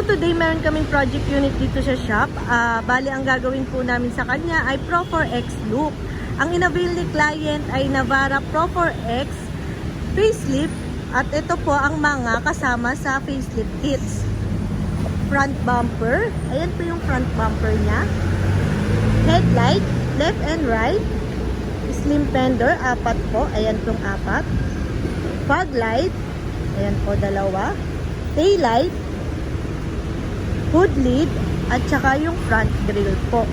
today meron kaming project unit dito sa shop. Bali, ang gagawin po namin sa kanya ay Pro 4X loop. Ang inavail ni client ay Navara Pro 4X facelift. At ito po ang mga kasama sa facelift kits. Front bumper. Ayan po yung front bumper niya. Headlight, left and right. Slim fender, 4 po. Ayan pong 4. Fog light. Ayan po, 2. Taillight. Hood lid. At saka yung front grille po.